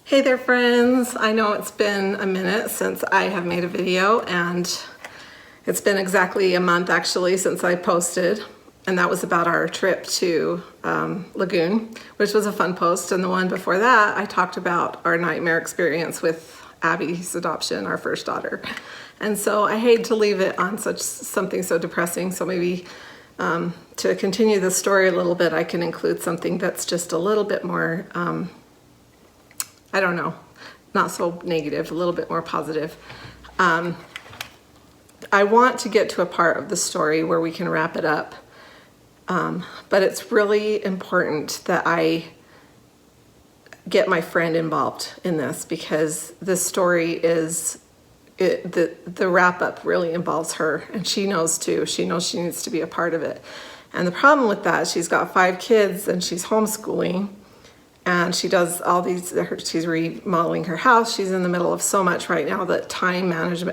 Hey there friends, I know it's been a minute since I have made a video, and it's been exactly a month actually since I posted, and that was about our trip to Lagoon, which was a fun post. And the one before that I talked about our nightmare experience with Abby's adoption, our first daughter. And so I hate to leave it on something so depressing, so maybe to continue the story a little bit I can include something that's just a little bit more I don't know, not so negative, a little bit more positive. I want to get to a part of the story where we can wrap it up, but it's really important that I get my friend involved in this, because this story is, the wrap up really involves her, and she knows too. She knows she needs to be a part of it. And the problem with that, she's got 5 kids and she's homeschooling. And she does all these, she's remodeling her house. She's in the middle of so much right now that time is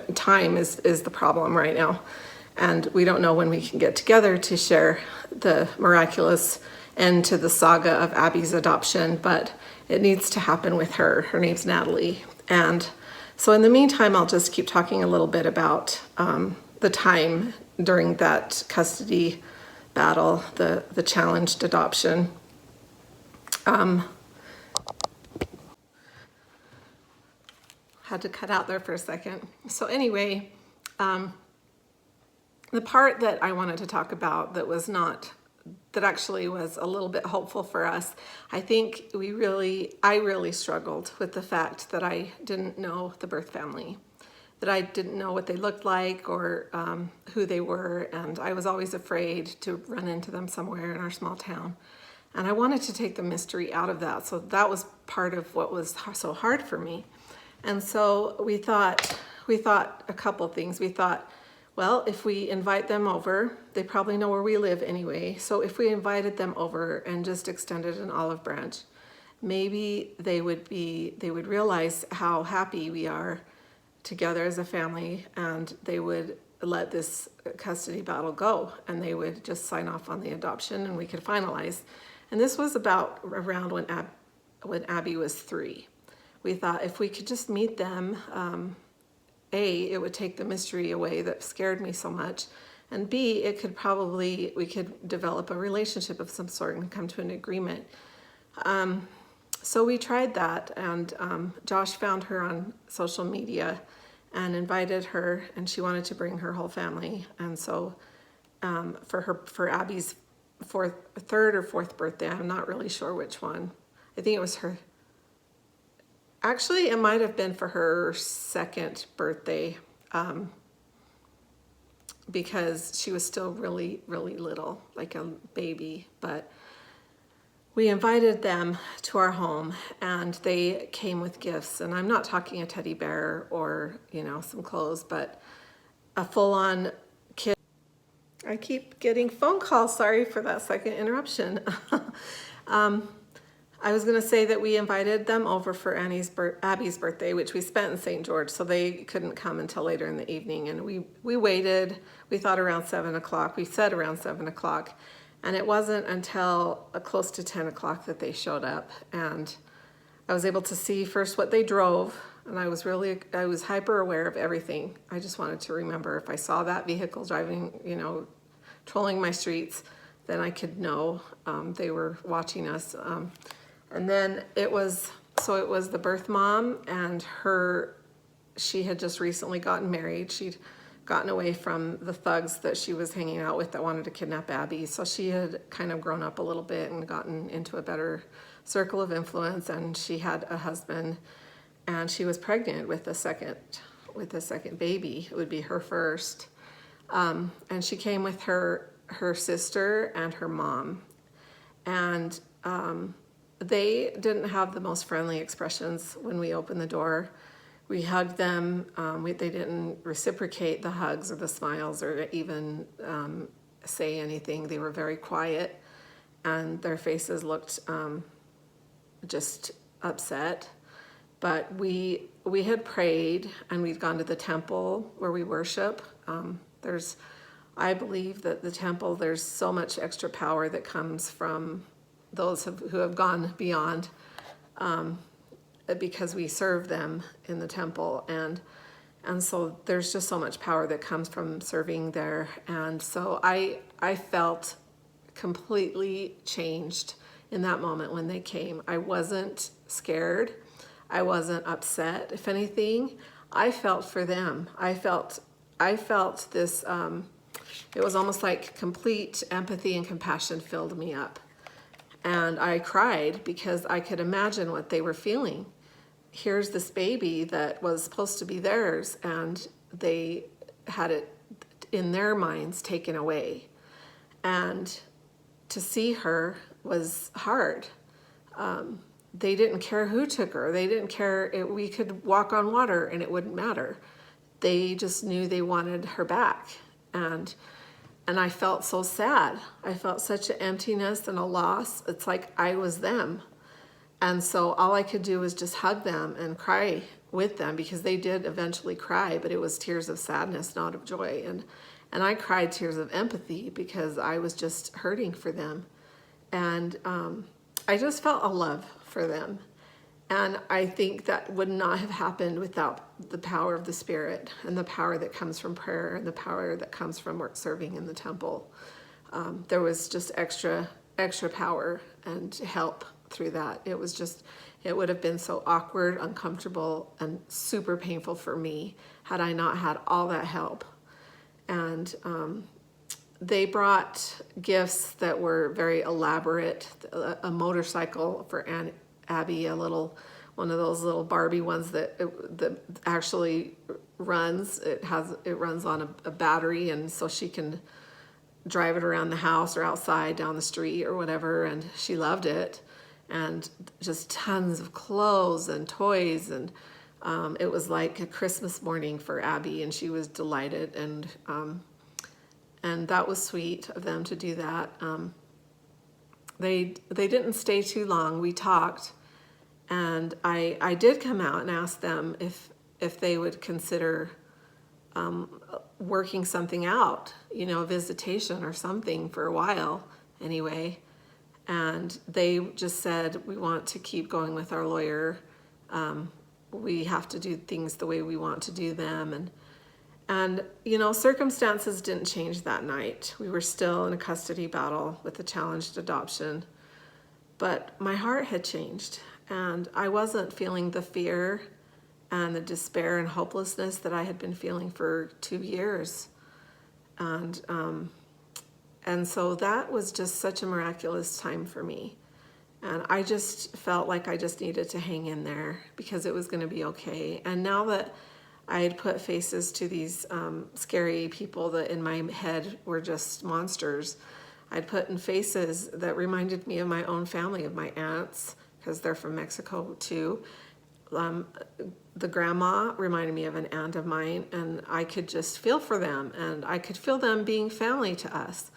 the problem right now. And we don't know when we can get together to share the miraculous end to the saga of Abby's adoption, but it needs to happen with her. Her name's Natalie. And so in the meantime, I'll just keep talking a little bit about the time during that custody battle, the challenged adoption. Had to cut out there for a second. So anyway, the part that I wanted to talk about that actually was a little bit hopeful for us, I think I really struggled with the fact that I didn't know the birth family, that I didn't know what they looked like or who they were, and I was always afraid to run into them somewhere in our small town. And I wanted to take the mystery out of that, so that was part of what was so hard for me. And so we thought a couple things. We thought, well, if we invite them over, they probably know where we live anyway. So if we invited them over and just extended an olive branch, maybe they would realize how happy we are together as a family, and they would let this custody battle go, and they would just sign off on the adoption and we could finalize. And this was about around when Abby was 3. We thought if we could just meet them, A, it would take the mystery away that scared me so much, and B, we could develop a relationship of some sort and come to an agreement. So we tried that, and Josh found her on social media and invited her, and she wanted to bring her whole family. And so for Abby's third or fourth birthday, I'm not really sure which one. I think it was her. Actually, it might have been for her 2nd birthday, because she was still really, really little, like a baby. But we invited them to our home, and they came with gifts. And I'm not talking a teddy bear or, some clothes, but a full-on kid. I keep getting phone calls. Sorry for that second interruption. I was going to say that we invited them over for Abby's birthday, which we spent in St. George, so they couldn't come until later in the evening. And we waited. We thought around 7 o'clock. We said around 7 o'clock. And it wasn't until close to 10 o'clock that they showed up. And I was able to see first what they drove. And I was hyper aware of everything. I just wanted to remember if I saw that vehicle driving, trolling my streets, then I could know they were watching us. And then it was the birth mom, and she had just recently gotten married. She'd gotten away from the thugs that she was hanging out with that wanted to kidnap Abby. So she had kind of grown up a little bit and gotten into a better circle of influence, and she had a husband, and she was pregnant with a second baby. It would be her first. And she came with her sister and her mom. And they didn't have the most friendly expressions when we opened the door. We hugged them. They didn't reciprocate the hugs or the smiles or even say anything. They were very quiet, and their faces looked just upset. But we had prayed, and we'd gone to the temple where we worship. I believe that the temple, there's so much extra power that comes from those who have gone beyond. because we serve them in the temple, and so there's just so much power that comes from serving there. And so I felt completely changed in that moment when they came. I wasn't scared. I wasn't upset. If anything, I felt for them. I felt this, it was almost like complete empathy and compassion filled me up. And I cried because I could imagine what they were feeling. Here's this baby that was supposed to be theirs, and they had it in their minds taken away. And to see her was hard. They didn't care who took her. They didn't care. We could walk on water and it wouldn't matter. They just knew they wanted her back. And I felt so sad. I felt such an emptiness and a loss. It's like I was them. And so all I could do was just hug them and cry with them, because they did eventually cry, but it was tears of sadness, not of joy. And I cried tears of empathy because I was just hurting for them. And I just felt a love for them. And I think that would not have happened without the power of the Spirit and the power that comes from prayer and the power that comes from serving in the temple. There was just extra power and help through that. It would have been so awkward, uncomfortable, and super painful for me had I not had all that help. And they brought gifts that were very elaborate. A motorcycle for Abbey, one of those little Barbie ones that actually runs. It runs on a battery, and so she can drive it around the house or outside down the street or whatever. And she loved it. And just tons of clothes and toys, and it was like a Christmas morning for Abbey, and she was delighted. And that was sweet of them to do that. They didn't stay too long. We talked, and I did come out and ask them if they would consider working something out, a visitation or something for a while anyway. And they just said, we want to keep going with our lawyer. We have to do things the way we want to do them. And circumstances didn't change that night. We were still in a custody battle with the challenged adoption. But my heart had changed, and I wasn't feeling the fear and the despair and hopelessness that I had been feeling for 2 years. And so that was just such a miraculous time for me. And I just felt like I just needed to hang in there because it was going to be okay. And now that I had put faces to these scary people that in my head were just monsters, I'd put in faces that reminded me of my own family, of my aunts, because they're from Mexico too. The grandma reminded me of an aunt of mine, and I could just feel for them, and I could feel them being family to us.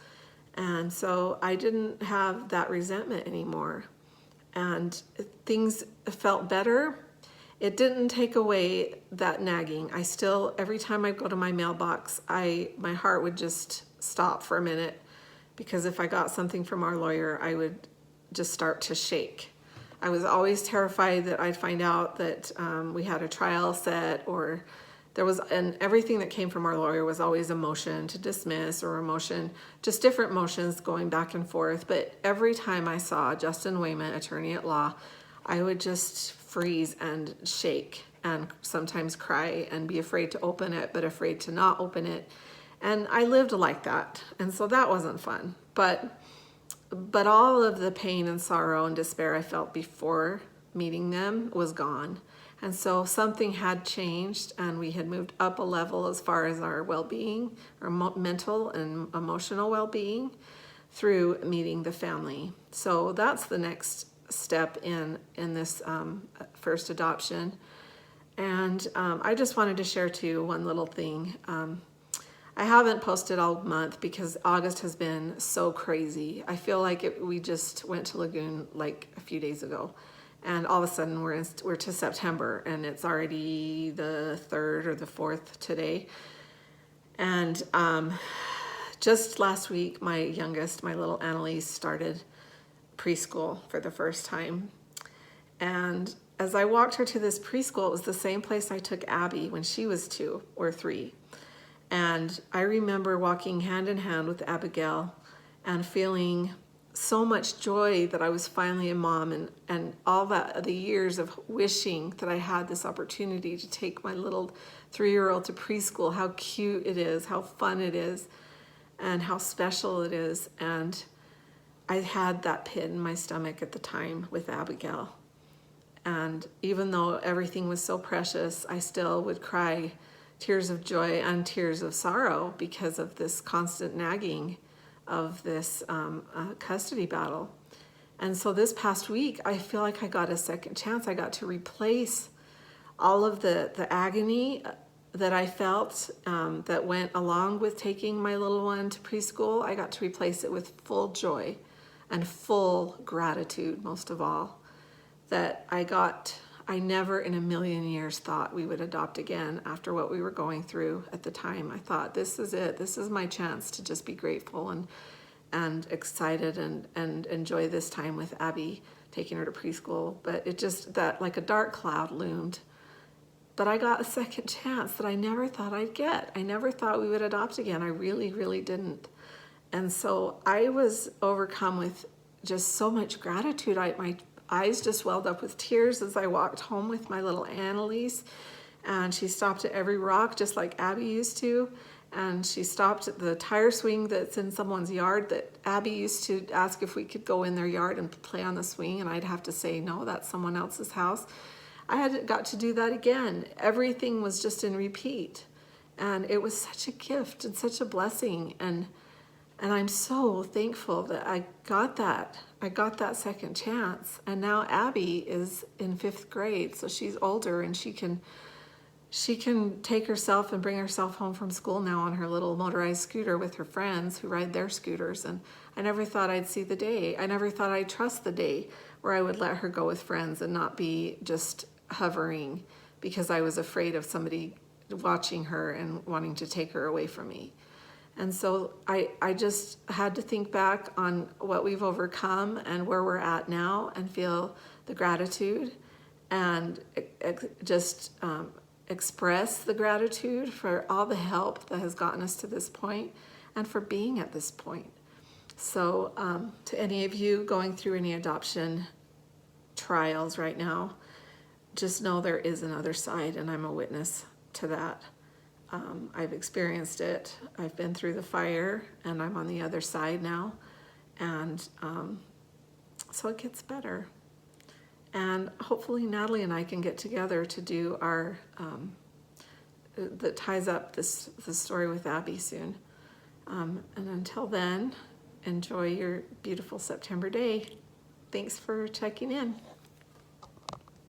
And so I didn't have that resentment anymore. And things felt better. It didn't take away that nagging. I still, every time I go to my mailbox, my heart would just stop for a minute, because if I got something from our lawyer, I would just start to shake. I was always terrified that I'd find out that we had a trial set, or and everything that came from our lawyer was always a motion to dismiss or a motion, just different motions going back and forth. But every time I saw Justin Wayman, attorney at law, I would just freeze and shake and sometimes cry and be afraid to open it, but afraid to not open it. And I lived like that. And so that wasn't fun. But all of the pain and sorrow and despair I felt before meeting them was gone. And so something had changed, and we had moved up a level as far as our well-being, our mental and emotional well-being, through meeting the family. So that's the next step in this first adoption. And I just wanted to share too one little thing. I haven't posted all month because August has been so crazy. I feel like we just went to Lagoon like a few days ago. And all of a sudden we're to September, and it's already the 3rd or the 4th today. And just last week, my youngest, my little Annalise, started preschool for the first time. And as I walked her to this preschool, it was the same place I took Abby when she was 2 or 3. And I remember walking hand in hand with Abigail and feeling so much joy that I was finally a mom, and all that the years of wishing that I had this opportunity to take my little 3-year-old to preschool, how cute it is, how fun it is, and how special it is. And I had that pit in my stomach at the time with Abigail. And even though everything was so precious, I still would cry tears of joy and tears of sorrow because of this constant nagging of this custody battle. And so this past week, I feel like I got a second chance. I got to replace all of the agony that I felt that went along with taking my little one to preschool. I got to replace it with full joy and full gratitude, most of all, that I never in a million years thought we would adopt again after what we were going through at the time. I thought, this is it. This is my chance to just be grateful and excited and enjoy this time with Abby, taking her to preschool. But it just, that like a dark cloud loomed. But I got a second chance that I never thought I'd get. I never thought we would adopt again. I really, really didn't. And so I was overcome with just so much gratitude. My eyes just welled up with tears as I walked home with my little Annalise, and she stopped at every rock just like Abby used to, and she stopped at the tire swing that's in someone's yard that Abby used to ask if we could go in their yard and play on the swing, and I'd have to say no, that's someone else's house. I got to do that again. Everything was just in repeat, and it was such a gift and such a blessing, and I'm so thankful that I got that. I got that second chance. And now Abby is in 5th grade, so she's older, and she can take herself and bring herself home from school now on her little motorized scooter with her friends who ride their scooters. And I never thought I'd see the day. I never thought I'd trust the day where I would let her go with friends and not be just hovering because I was afraid of somebody watching her and wanting to take her away from me. And so I just had to think back on what we've overcome and where we're at now and feel the gratitude and just express the gratitude for all the help that has gotten us to this point and for being at this point. So to any of you going through any adoption trials right now, just know there is another side, and I'm a witness to that. I've experienced it. I've been through the fire, and I'm on the other side now. And so it gets better. And hopefully Natalie and I can get together to do our, that ties up the story with Abby soon. And until then, enjoy your beautiful September day. Thanks for checking in.